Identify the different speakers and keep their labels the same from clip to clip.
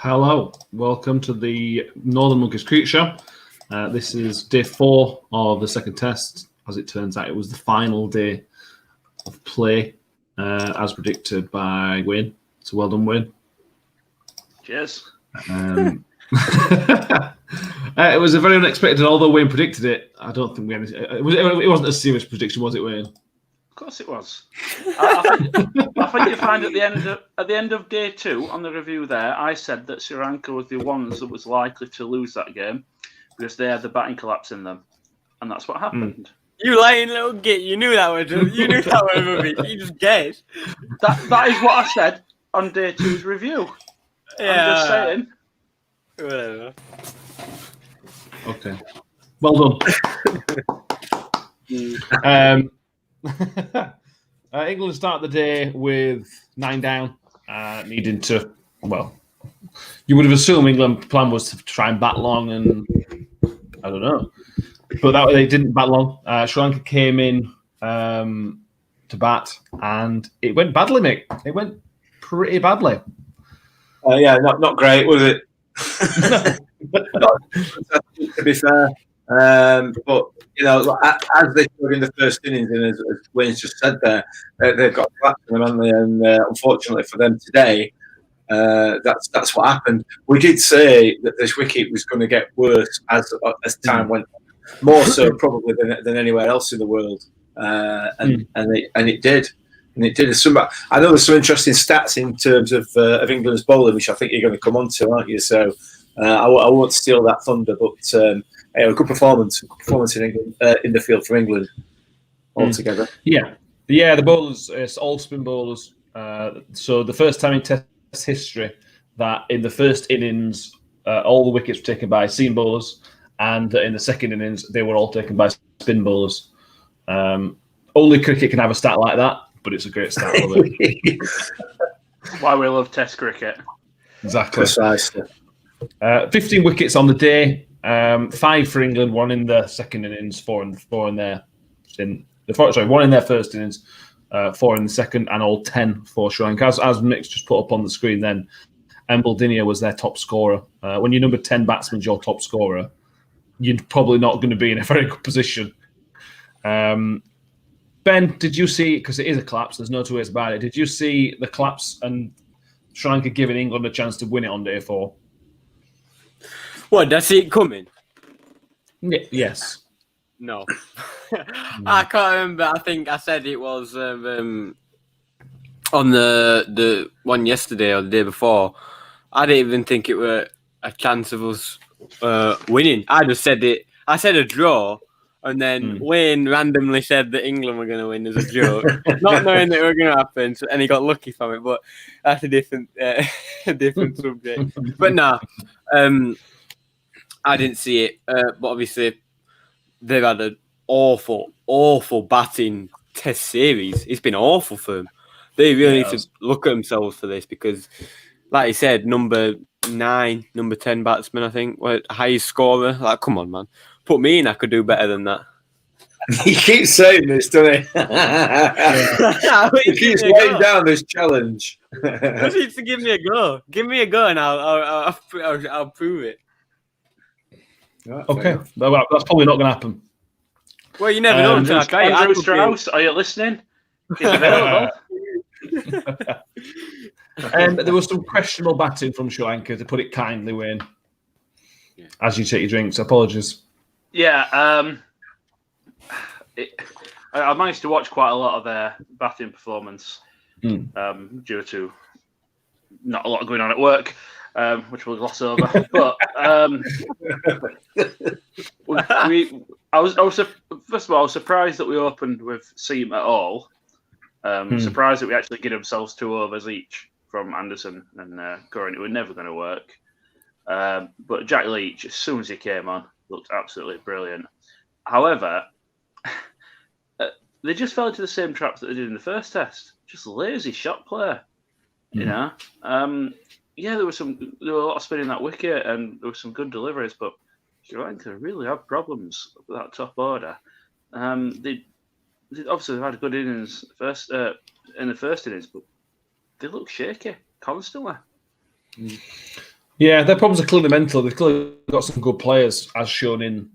Speaker 1: Hello, welcome to the Northern Monkeys Cricket Show. This is day 4 of the second test. As it turns out, it was the final day of play, as predicted by Wayne. So well done, Wayne.
Speaker 2: Cheers.
Speaker 1: It was a very unexpected, although Wayne predicted it. I don't think we had it wasn't a serious prediction, was it, Wayne?
Speaker 2: Of course it was. I think you find at the end of day 2 on the review there, I said that Sri Lanka was the ones that was likely to lose that game because they had the batting collapse in them, and that's what happened.
Speaker 3: You lying little git! You knew that was rubbish. You just guessed.
Speaker 2: That is what I said on day 2's review.
Speaker 3: Yeah.
Speaker 2: I'm just saying.
Speaker 3: Whatever.
Speaker 1: Okay. Well done. England start the day with 9 down, needing to, well, you would have assumed England's plan was to try and bat long, and I don't know. But they didn't bat long. Sri Lanka came in to bat, and it went badly, mate. It went pretty badly.
Speaker 4: Not great, was it? To be fair. But, as they showed in the first innings, and as Wayne's just said there, they've got flat in them, haven't they? And unfortunately for them today, that's what happened. We did say that this wicket was going to get worse as time went on, more so probably than anywhere else in the world, and it did. And it did. I know there's some interesting stats in terms of England's bowling, which I think you're going to come on to, aren't you? So I won't steal that thunder, but a good performance in England, in the field for England altogether.
Speaker 1: Yeah, the bowlers, it's all spin bowlers. So the first time in Test history that in the first innings, all the wickets were taken by seam bowlers, and in the second innings, they were all taken by spin bowlers. Only cricket can have a stat like that, but it's a great stat.
Speaker 2: Why we love Test cricket.
Speaker 1: Exactly.
Speaker 4: Precisely.
Speaker 1: 15 wickets on the day. 5 for England, 1 in the second innings, 4 in their one in their first innings, 4 in the second, and all 10 for Sri Lanka. As Mick's just put up on the screen, then Dinia was their top scorer. When your number 10 batsman's your top scorer, you're probably not going to be in a very good position. Ben, did you see, because it is a collapse, there's no two ways about it, did you see the collapse and Sri Lanka giving England a chance to win it on day 4?
Speaker 3: What, did I see it coming?
Speaker 1: Yes.
Speaker 3: No. I can't remember. I think I said it was on the one yesterday or the day before. I didn't even think it were a chance of us winning. I just said it. I said a draw, and then Wayne randomly said that England were going to win as a joke, not knowing that it was going to happen, and he got lucky from it. But that's a different subject. But no. I didn't see it, but obviously they've had an awful batting test series. It's been awful for them. They really need to look at themselves for this because, like you said, number 9, number 10 batsman, I think, highest scorer. Like, come on, man. Put me in, I could do better than that.
Speaker 4: He keeps saying this, doesn't he? He keeps laying down this challenge.
Speaker 3: He needs to give me a go. Give me a go, and I'll prove it.
Speaker 1: Okay, well, that's probably not going to happen.
Speaker 3: Well, you never know until I try.
Speaker 2: Andrew Strauss, are you listening? He's available.
Speaker 1: There was some questionable batting from Sri Lanka, to put it kindly, Wayne. As you take your drinks, apologies.
Speaker 2: Yeah, I managed to watch quite a lot of their batting performance due to not a lot going on at work. Which we'll gloss over, but I was first of all, I was surprised that we opened with seam at all. Surprised that we actually gave ourselves 2 overs each from Anderson and Curran. It was never going to work. But Jack Leach, as soon as he came on, looked absolutely brilliant. However, they just fell into the same traps that they did in the first test. Just lazy shot player, you know. Yeah, there were a lot of spin in that wicket, and there were some good deliveries, but Sri Lanka really had problems with that top order. They obviously had a good innings in the first innings, but they look shaky constantly.
Speaker 1: Yeah, their problems are clearly mental. They've clearly got some good players, as shown in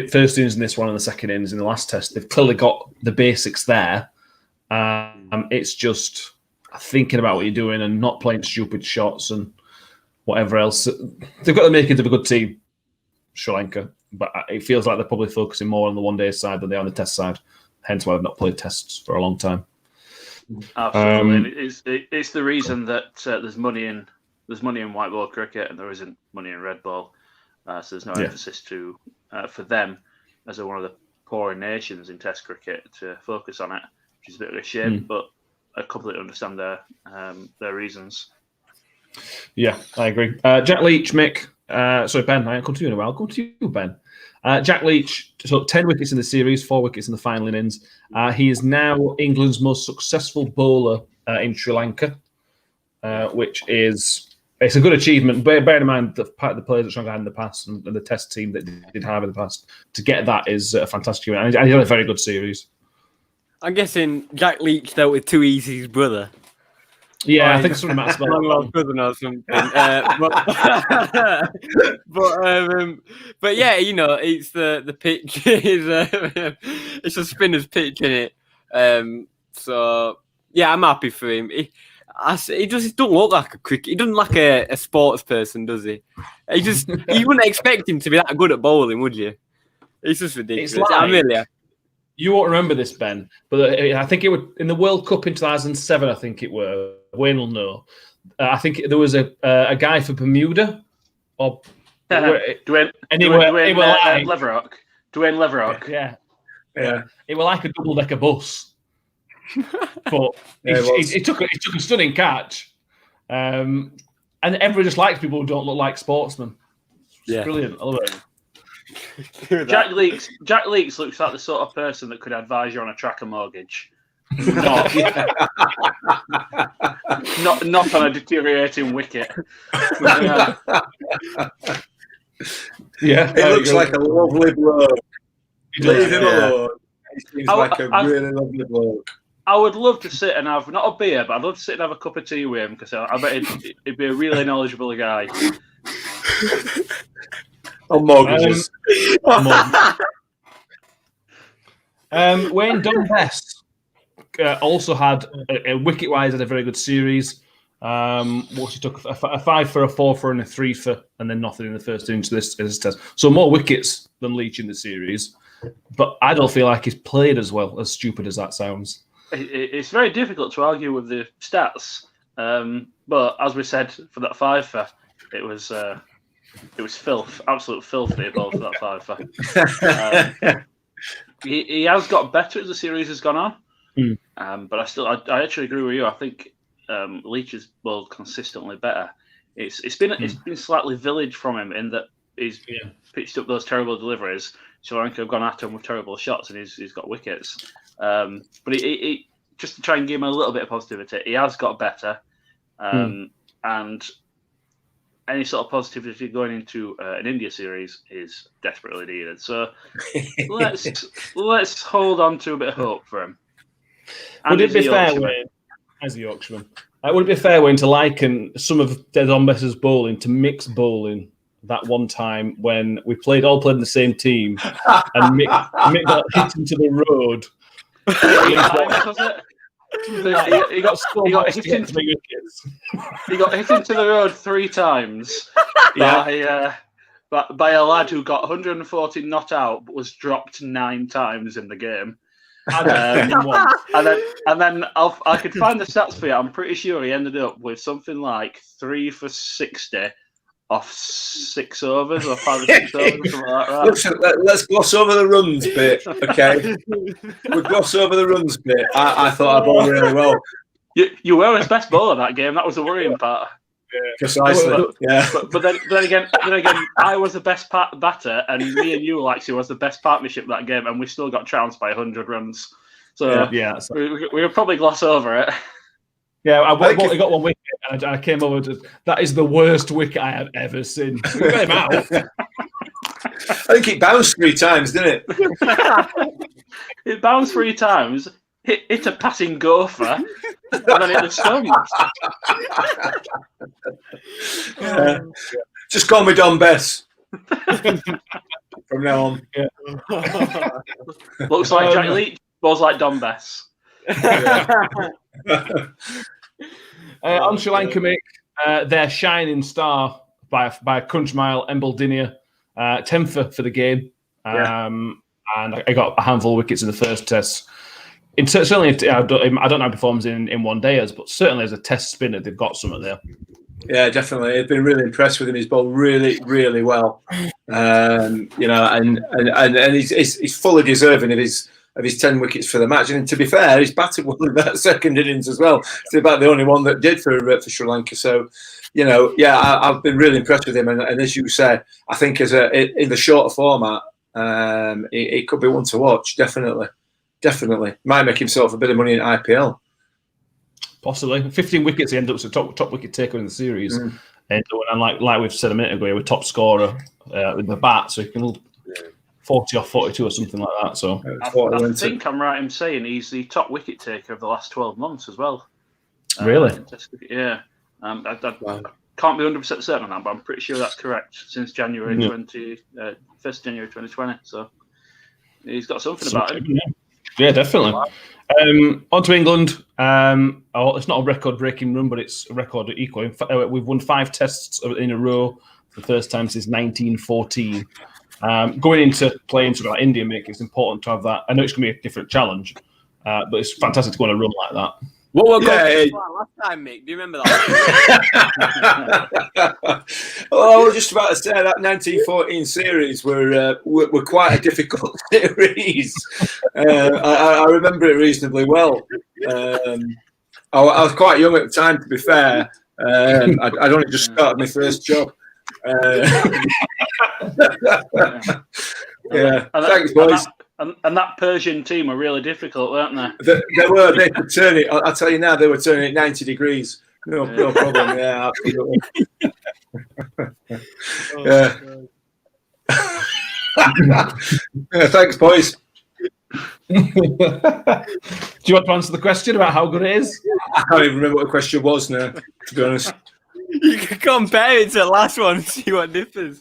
Speaker 1: first innings in this one and the second innings in the last test. They've clearly got the basics there. It's just thinking about what you're doing and not playing stupid shots and whatever else. They've got the makings of a good team, Sri Lanka, but it feels like they're probably focusing more on the one-day side than they are on the test side. Hence why they've not played tests for a long time.
Speaker 2: Absolutely, it's the reason that there's money in white ball cricket and there isn't money in red ball. So there's no emphasis for them as one of the poorer nations in Test cricket to focus on it, which is a bit of a shame. But I completely understand their reasons.
Speaker 1: Yeah, I agree. Jack Leach, Mick. Sorry, Ben. I'll come to you in a while. I'll come to you, Ben. Jack Leach took 10 wickets in the series, 4 wickets in the final innings. He is now England's most successful bowler in Sri Lanka, which is it's a good achievement. Bear in mind the players that Sri Lanka had in the past and the Test team that they did have in the past. To get that is a fantastic achievement. And he had a very good series.
Speaker 3: I'm guessing Jack Leach dealt with Too Easy's brother.
Speaker 1: Yeah, I think something might spell
Speaker 3: long cousin or something. But yeah, you know, it's the pitch is it's a spinner's pitch, isn't it? So yeah, I'm happy for him. He just don't look like a cricket. He doesn't like a sports person, does he? You wouldn't expect him to be that good at bowling, would you? It's just ridiculous.
Speaker 1: It's like,
Speaker 3: I'm really.
Speaker 1: You won't remember this, Ben, but I think it would in the World Cup in 2007. I think it were. Wayne will know. I think there was a guy for Bermuda, or
Speaker 2: Dwayne Leverock. Dwayne Leverock.
Speaker 1: Yeah. It was like a double-decker bus, but it took a stunning catch, and everyone just likes people who don't look like sportsmen. It's brilliant. I love it.
Speaker 2: Jack Leach looks like the sort of person that could advise you on a tracker mortgage. Not on a deteriorating wicket.
Speaker 4: Yeah, he looks like a lovely bloke. Leave him alone. He seems like a really lovely bloke.
Speaker 2: I would love to sit and have not a beer, but I'd love to sit and have a cup of tea with him because I bet he'd be a really knowledgeable guy.
Speaker 4: On mortgages.
Speaker 1: Wayne Dunbest also had wicket-wise had a very good series. He took a 5 for, a 4 for, and a 3 for, and then nothing in the first innings of this test. So more wickets than Leach in the series, but I don't feel like he's played as well. As stupid as that sounds,
Speaker 2: it's very difficult to argue with the stats. But as we said, for that 5 for, it was filth, absolute filth that he bowled for that 5 for. He has got better as the series has gone on, but I actually agree with you. I think Leach has bowled consistently better. It's been slightly village from him in that he's pitched up those terrible deliveries. Sri Lanka have gone after him with terrible shots, and he's got wickets. But he just to try and give him a little bit of positivity, he has got better, and any sort of positivity going into an India series is desperately needed. So let's hold on to a bit of hope for him.
Speaker 1: Would it be fair, Wayne, as a Yorkshireman, would it be fair, Wayne, to liken some of Des Ombes's bowling to mixed bowling that one time when we all played in the same team and Mick got hit into the road?
Speaker 2: He got hit into the road 3 times by a lad who got 140 not out but was dropped 9 times in the game. And then I could find the stats for you. I'm pretty sure he ended up with something like 3 for 60 off 6 overs or 5 or 6 overs, something like that.
Speaker 4: Listen, let's gloss over the runs bit, okay? We'll gloss over the runs bit. I thought I bowled really well.
Speaker 2: You were his best bowler that game. That was the worrying part.
Speaker 4: Yeah. Precisely. Yeah.
Speaker 2: But then again, I was the best batter, and me and you, Alexi, was the best partnership that game, and we still got trounced by 100 runs. So we would probably gloss over it.
Speaker 1: Yeah, I got 1 wicket, and I came over to. That is the worst wicket I have ever seen. We got him out.
Speaker 4: I think it bounced 3 times, didn't it?
Speaker 2: It bounced 3 times. hit a passing gopher, and then hit the stumps.
Speaker 4: Just call me Don Bess from now on.
Speaker 1: Yeah.
Speaker 2: Looks like Jack Leach, was like Don Bess.
Speaker 1: On Sri Lanka, Mick, their shining star by a crunch mile, Embeldinia, 10th for the game. And I got a handful of wickets in the first test. Certainly, I don't know how he performs in one day, but certainly as a test spinner, they've got something there.
Speaker 4: Yeah, definitely. I've been really impressed with him. He's bowled really, really well. And he's fully deserving of his 10 wickets for the match. And to be fair, he's batted well in that second innings as well. It's about the only one that did for Sri Lanka. So, I've been really impressed with him. And as you say, I think in the shorter format, it could be one to watch. Definitely. Might make himself a bit of money in IPL.
Speaker 1: Possibly. 15 wickets, he ended up as a top wicket taker in the series. And like we've said a minute ago, he was top scorer with the bat, so he can 40 or 42 or something like that. So
Speaker 2: I think I'm right in saying he's the top wicket taker of the last 12 months as well.
Speaker 1: Really?
Speaker 2: Yeah. I can't be 100% certain on that, but I'm pretty sure that's correct since January 1st January 2020. So he's got something about him.
Speaker 1: Yeah, definitely. On to England. It's not a record-breaking run, but it's a record equal. In fact, we've won 5 tests in a row for the first time since 1914. Going into playing something like India, Mick, it's important to have that. I know it's going to be a different challenge, but it's fantastic to go on a run like that.
Speaker 3: What were last time, Mick? Do you remember that?
Speaker 4: Well, I was just about to say that 1914 series were quite a difficult series. I remember it reasonably well. I was quite young at the time, to be fair. I'd only just started my first job. Thanks, boys.
Speaker 2: And that Persian team were really difficult, weren't they?
Speaker 4: They could turn it. I'll tell you now, they were turning it 90 degrees. No problem. Yeah, absolutely. Thanks, boys.
Speaker 1: Do you want to answer the question about how good it is?
Speaker 4: I can't even remember what the question was now, to be honest.
Speaker 3: You can compare it to the last one and see what differs.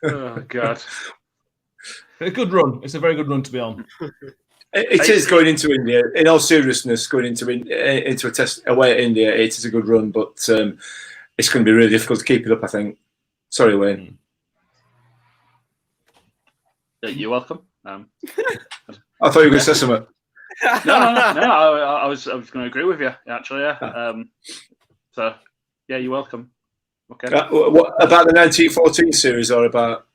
Speaker 2: Oh, God.
Speaker 1: A good run. It's a very good run to be on.
Speaker 4: It is going into India. In all seriousness, going into a test away at India, it is a good run, but it's going to be really difficult to keep it up, I think. Sorry, Wayne.
Speaker 2: You're welcome.
Speaker 4: I thought you were going to say something.
Speaker 2: No. I was going to agree with you, actually. Yeah. So, yeah, you're welcome. Okay.
Speaker 4: What about the 1914 series, or about?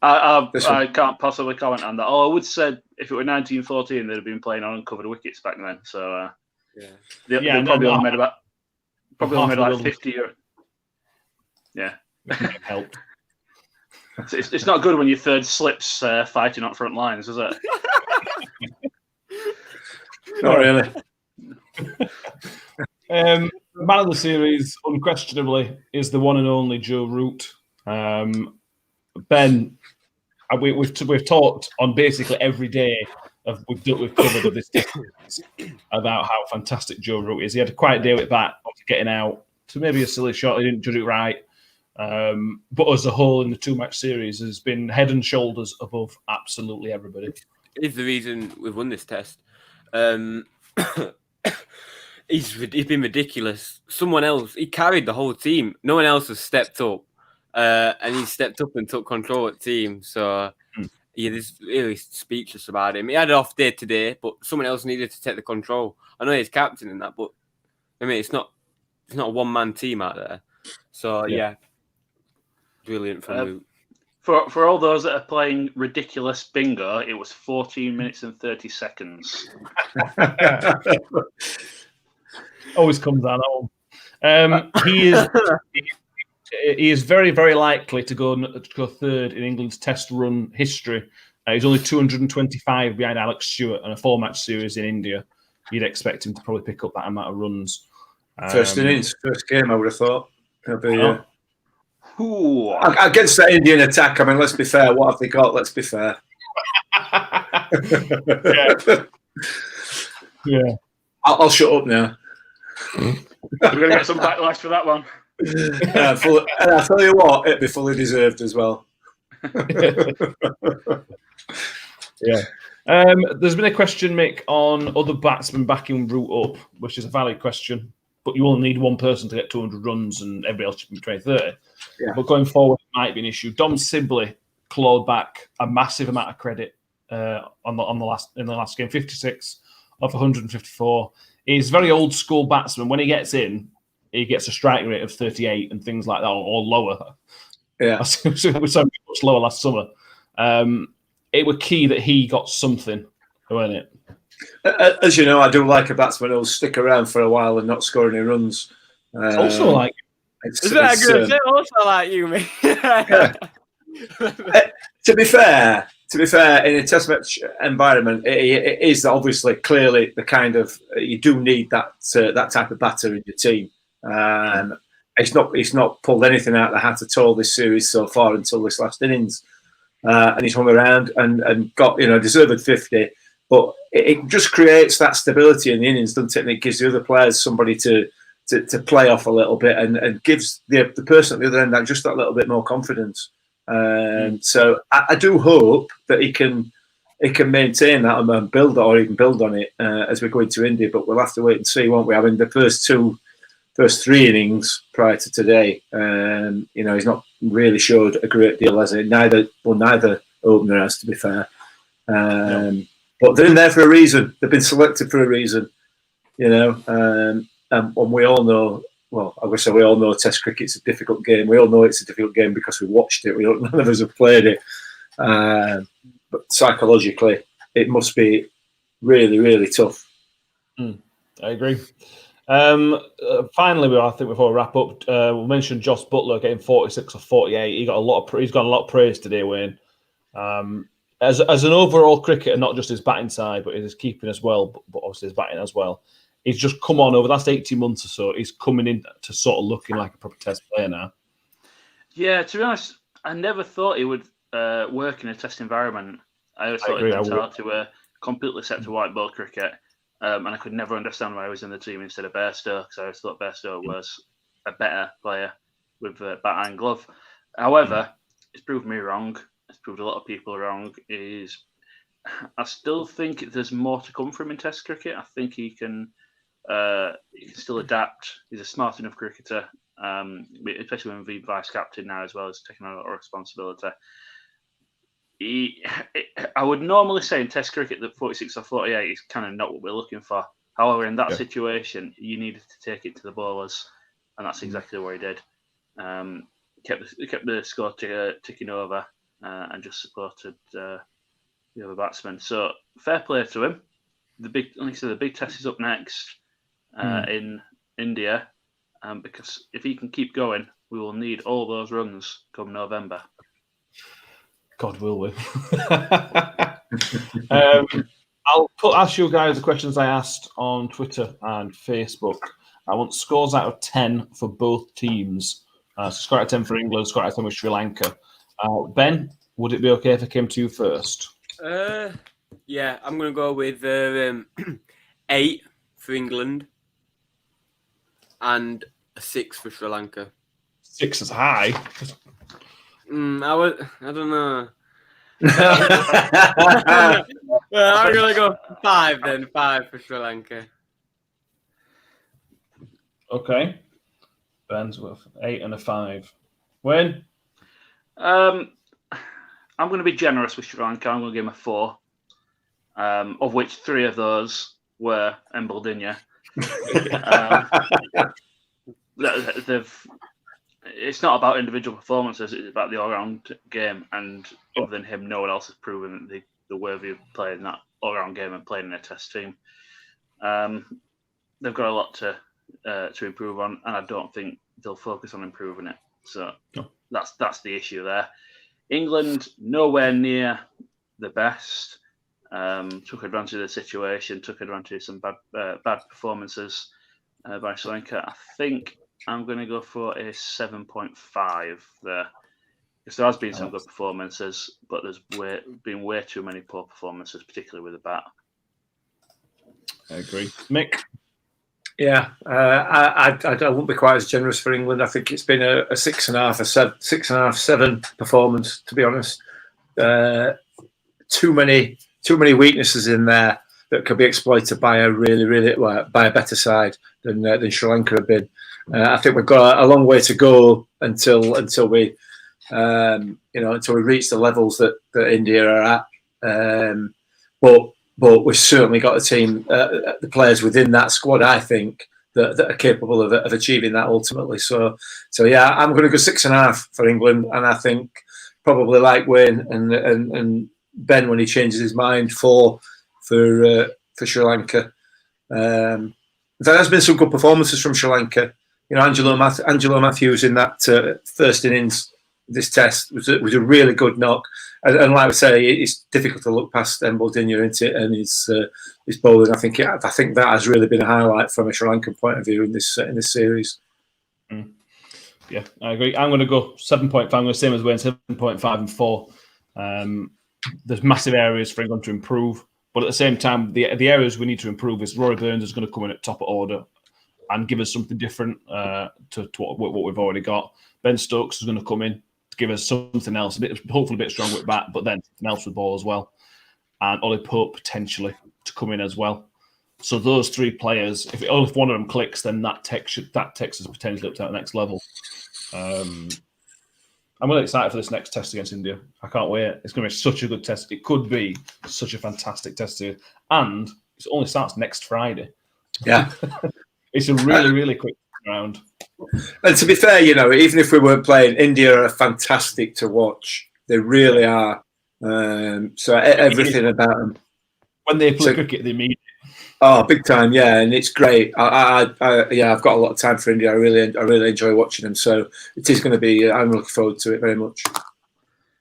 Speaker 2: I can't possibly comment on that. I would say if it were 1914, they'd have been playing on uncovered wickets back then. So they probably only made about 50.
Speaker 1: Help.
Speaker 2: It's not good when your third slips fighting on front lines, is it?
Speaker 4: Not really.
Speaker 1: Man of the series, unquestionably, is the one and only Joe Root. Ben, we've talked on basically every day we've covered of this about how fantastic Joe Root is. He had a quiet day with that, getting out to maybe a silly shot. He didn't judge it right, but as a whole in the 2-match series has been head and shoulders above absolutely everybody.
Speaker 3: It's the reason we've won this test. He's been ridiculous. Someone else, he carried the whole team. No one else has stepped up. And he stepped up and took control of the team. So he's really speechless about him. He had an off day today, but someone else needed to take the control. I know he's captain in that, but I mean it's not a one-man team out there. So brilliant from Luke.
Speaker 2: For all those that are playing ridiculous bingo, it was 14 minutes and 30 seconds.
Speaker 1: Always comes out home. He is very, very likely to go third in England's test run history. He's only 225 behind Alex Stewart on a 4-match series in India. You'd expect him to probably pick up that amount of runs.
Speaker 4: First innings, first game, I would have thought. Against the Indian attack, I mean, let's be fair. What have they got? Let's be fair.
Speaker 1: Yeah.
Speaker 4: I'll shut up now.
Speaker 2: We're going to get some backlash for that one.
Speaker 4: And I tell you what, it'd be fully deserved as well.
Speaker 1: Yeah. There's been a question, Mick, on other batsmen backing route up, which is a valid question. But you only need one person to get 200 runs, and everybody else should be 20-30.
Speaker 4: Yeah.
Speaker 1: But going forward, it might be an issue. Dom Sibley clawed back a massive amount of credit in the last game, 56 of 154. He's a very old school batsman. When he gets in, he gets a strike rate of 38 and things like that, or lower.
Speaker 4: Yeah,
Speaker 1: we saw much lower last summer. It was key that he got something, wasn't it?
Speaker 4: As you know, I do like a batsman who'll stick around for a while and not score any runs.
Speaker 1: Also like.
Speaker 3: Is that good? Also like you, mate.
Speaker 4: To be fair, in a test match environment, it is obviously clearly the kind of you do need that type of batter in your team. He's not pulled anything out of the hat at all this series so far until this last innings, and he's hung around and got deserved 50. But it just creates that stability in the innings, doesn't it? And it gives the other players somebody to play off a little bit, and gives the person at the other end just that little bit more confidence. So I do hope that he can maintain that and build on it as we go into India. But we'll have to wait and see, won't we? I mean, the first three innings prior to today, he's not really showed a great deal, has he? Neither opener has, to be fair. But they're in there for a reason. They've been selected for a reason, and we all know. Well, I wish we all know Test cricket's a difficult game. We all know it's a difficult game because we watched it. None of us have played it. But psychologically, it must be really, really tough.
Speaker 1: I agree. Finally, I think before we wrap up, we'll mention Joss Butler getting 46 or 48. He's got a lot of praise today, Wayne. As an overall cricketer, not just his batting side, but his keeping as well, but obviously his batting as well. He's just come on over the last 18 months or so. He's coming in to sort of looking like a proper Test player now.
Speaker 2: Yeah, to be honest, I never thought he would work in a Test environment. I always thought he went out to completely set to white ball cricket, and I could never understand why he was in the team instead of Bairstow, because I always thought Bairstow was a better player with bat and glove. However, it's proved me wrong. It's proved a lot of people wrong. I still think there's more to come from in Test cricket. I think he can still adapt. He's a smart enough cricketer, especially when he's vice captain now as well. He's taking on a lot of responsibility. I would normally say in Test cricket that 46 or 48 is kind of not what we're looking for. However, in that situation, you needed to take it to the bowlers, and that's exactly what he did. Kept the score ticking over and just supported the other batsmen. So fair play to him. The big test is up next in India, because if he can keep going, we will need all those runs come November.
Speaker 1: God, will we? I'll ask you guys the questions I asked on Twitter and Facebook. I want scores out of 10 for both teams. Score out of 10 for England, score out of 10 with Sri Lanka. Ben, would it be okay if I came to you first?
Speaker 3: Yeah, I'm going to go with 8 for England and a 6 for Sri Lanka.
Speaker 1: 6 is high.
Speaker 3: I don't know. I'm going to go 5 then. 5 for Sri Lanka.
Speaker 1: Okay. Ben's with 8 and a 5. Wayne?
Speaker 2: I'm going to be generous with Sri Lanka. I'm going to give him a 4, of which 3 of those were Embuldinya. It's not about individual performances, it's about the all-round game, and other than him, no one else has proven that they're worthy of playing that all-round game and playing in a Test team. They've got a lot to improve on, and I don't think they'll focus on improving it. So that's the issue there. England, nowhere near the best. Took advantage of the situation, took advantage of some bad performances by Sri Lanka. I think I'm going to go for a 7.5 there. Because there has been some good performances, but there's been way too many poor performances, particularly with the bat.
Speaker 1: I agree. Mick?
Speaker 4: Yeah, I won't be quite as generous for England. I think it's been a 6.5, 7 performance, to be honest. Too many weaknesses in there that could be exploited by a by a better side than Sri Lanka have been. I think we've got a long way to go until we until we reach the levels that India are at. But we've certainly got a team, the players within that squad, I think, that are capable of achieving that ultimately. So yeah, I'm going to go 6.5 for England, and I think probably like Wayne and Ben when he changes his mind for Sri Lanka. There has been some good performances from Sri Lanka. Angelo Matthews in that first innings, this test was a really good knock. And like I say, it's difficult to look past Mbaldinha into it and his bowling. I think that has really been a highlight from a Sri Lankan point of view in this series.
Speaker 1: Yeah, I agree. I'm going to go 7.5. I'm going to same as Wayne, 7.5 and 4. There's massive areas for England to improve, but at the same time, the areas we need to improve is Rory Burns is going to come in at top of order and give us something different to what we've already got. Ben Stokes is going to come in to give us something else, hopefully a bit stronger with bat, but then something else with ball as well. And Ollie Pope potentially to come in as well. So those three players, if one of them clicks, then that takes us potentially up to that next level. I'm really excited for this next test against India. I can't wait. It's going to be such a good test. It could be such a fantastic test here. And it only starts next Friday.
Speaker 4: Yeah.
Speaker 1: It's a really, really quick round.
Speaker 4: And to be fair, even if we weren't playing, India are fantastic to watch. They really are. So everything about them.
Speaker 1: When they play cricket, they mean it.
Speaker 4: Oh, big time, yeah, and it's great. I've got a lot of time for India. I really enjoy watching them. So it is going to be. I'm looking forward to it very much.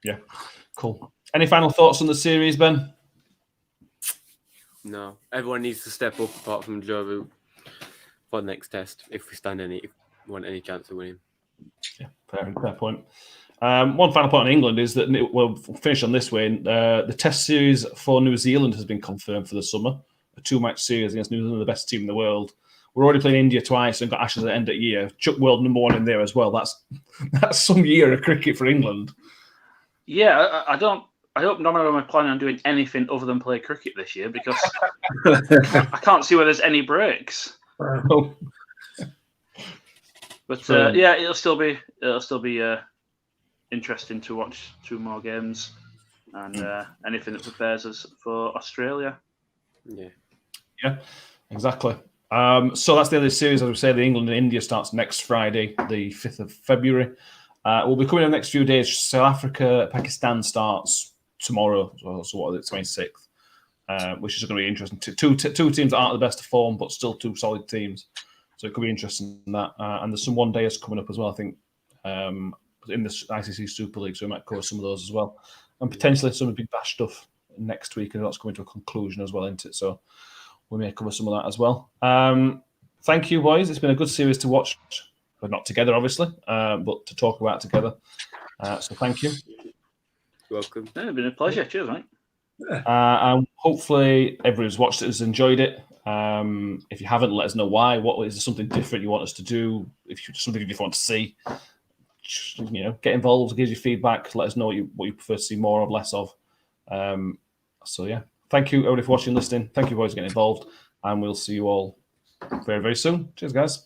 Speaker 1: Yeah, cool. Any final thoughts on the series, Ben?
Speaker 3: No, everyone needs to step up apart from Joe Root for the next test if we want any chance of winning.
Speaker 1: Yeah, fair point. One final point on England is that we'll finish on this way. The test series for New Zealand has been confirmed for the summer. A 2-match series against New Zealand, the best team in the world. We're already playing India twice and got Ashes at the end of the year. Chuck world number 1 in there as well. That's some year of cricket for England.
Speaker 2: Yeah, I hope none of them are planning on doing anything other than play cricket this year because I can't see where there's any breaks. But yeah, it'll still be interesting to watch 2 more games and anything that prepares us for Australia.
Speaker 1: Yeah, exactly. So that's the other series. As we say, the England and India starts next Friday, the 5th of February. We'll be coming in the next few days. South Africa, Pakistan starts tomorrow. So what is it, 26th? Which is going to be interesting. Two teams that aren't the best of form, but still 2 solid teams. So it could be interesting in that. And there's some one-dayers coming up as well, I think, in the ICC Super League. So we might cover some of those as well. And potentially some of the Big Bash stuff next week. And that's coming to a conclusion as well, isn't it? So we may cover some of that as well. Thank you, boys. It's been a good series to watch. But not together, obviously, but to talk about together. So thank you.
Speaker 3: You're welcome.
Speaker 2: Yeah, it's been a pleasure. Cheers, mate.
Speaker 1: And hopefully everyone's watched it has enjoyed it. If you haven't, let us know why. What is there something different you want us to do? If you something you want to see, get involved, give your feedback. Let us know what you prefer to see more of, less of. So yeah, thank you everybody for watching, listening. Thank you boys for getting involved, and we'll see you all very, very soon. Cheers, guys.